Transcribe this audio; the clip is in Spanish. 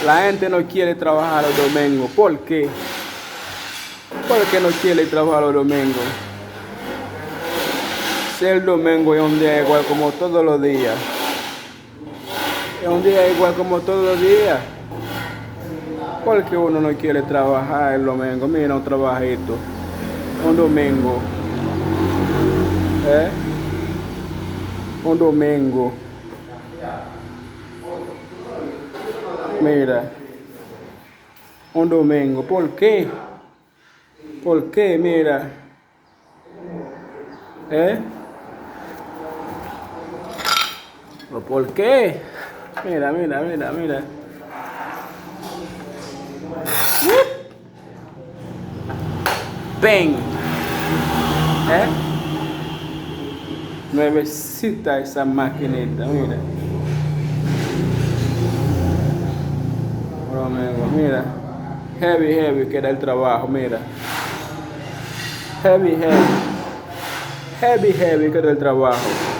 La gente no quiere trabajar los domingos. ¿Por qué? ¿Por qué no quiere trabajar los domingos? Si el domingo es un día igual como todos los días. Es un día igual como todos los días. ¿Por qué uno no quiere trabajar el domingo? Mira, un trabajito. Un domingo. ¿Eh? Un domingo. Mira. Un domingo. ¿Por qué? ¿Por qué? Mira. ¿Eh? ¿Por qué? Mira, mira, mira, mira. ¡Pen! ¿Eh? Nuevecita esa maquinita, mira. Amigo, mira. Heavy, heavy queda el trabajo, mira. Heavy, heavy. Heavy, heavy queda el trabajo.